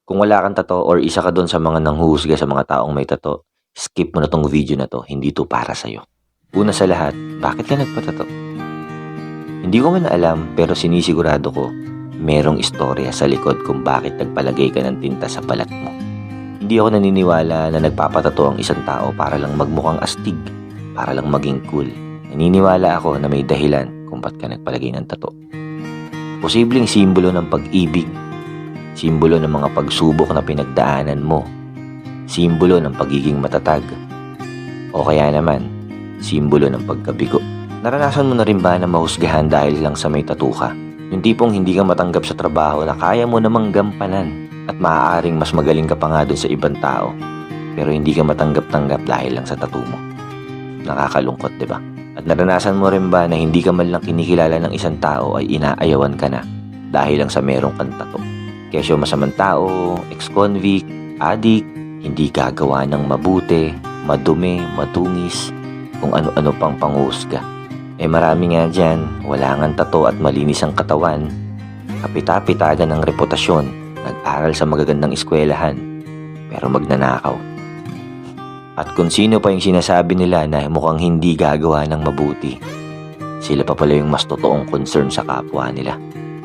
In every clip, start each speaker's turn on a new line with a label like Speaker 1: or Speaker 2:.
Speaker 1: Kung wala kang tato or isa ka doon sa mga nanghuhusga sa mga taong may tato, skip mo na tong video na 'to, hindi 'to para sa'yo. Una sa lahat, bakit ka nagpa-tattoo? Hindi ko man alam pero sinisigurado ko merong istorya sa likod kung bakit nagpalagay ka ng tinta sa balat mo. Hindi ako naniniwala na nagpapatato ang isang tao para lang magmukhang astig, para lang maging cool. Naniniwala ako na may dahilan kung ba't ka nagpalagay ng tato. Posibleng simbolo ng pag-ibig, simbolo ng mga pagsubok na pinagdaanan mo, simbolo ng pagiging matatag, o kaya naman, simbolo ng pagkabigo. Naranasan mo na rin ba na mahusgahan dahil lang sa may tattoo ka? Yung tipong hindi ka matanggap sa trabaho na kaya mo namang gampanan at maaaring mas magaling ka pa nga dun sa ibang tao, pero hindi ka matanggap-tanggap dahil lang sa tattoo mo. Nakakalungkot, di ba? At naranasan mo rin ba na hindi ka man lang kinikilala ng isang tao ay inaayawan ka na dahil lang sa merong kang tattoo? Kesyo masamang tao, ex-convict, addict, hindi gagawa ng mabuti, madumi, matungis, kung ano-ano pang panghusga. Marami nga dyan, wala ngang tato at malinis ang katawan, kapita-pitagan ng reputasyon, nag-aral sa magagandang eskwelahan, pero magnanakaw. At kung sino pa yung sinasabi nila na mukhang hindi gagawa ng mabuti, sila pa pala yung mas totoong concern sa kapwa nila.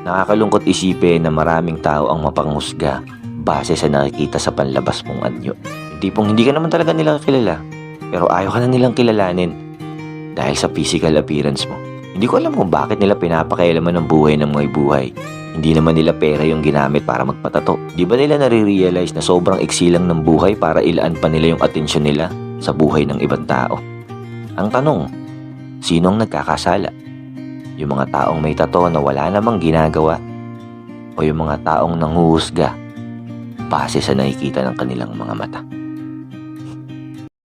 Speaker 1: Nakakalungkot isipin na maraming tao ang mapanghusga base sa nakikita sa panlabas mong anyo. Yung tipong hindi ka naman talaga nila kilala, pero ayaw ka na nilang kilalanin dahil sa physical appearance mo. Hindi ko alam kung bakit nila pinapakailaman ng buhay ng mga buhay. Hindi naman nila pera yung ginamit para magpatato. Di ba nila nare-realize na sobrang iksi lang ng buhay para ilaan pa nila yung atensyon nila sa buhay ng ibang tao? Ang tanong, sino ang nagkakasala? Yung mga taong may tato na wala namang ginagawa o yung mga taong nanghuhusga base sa nakikita ng kanilang mga mata?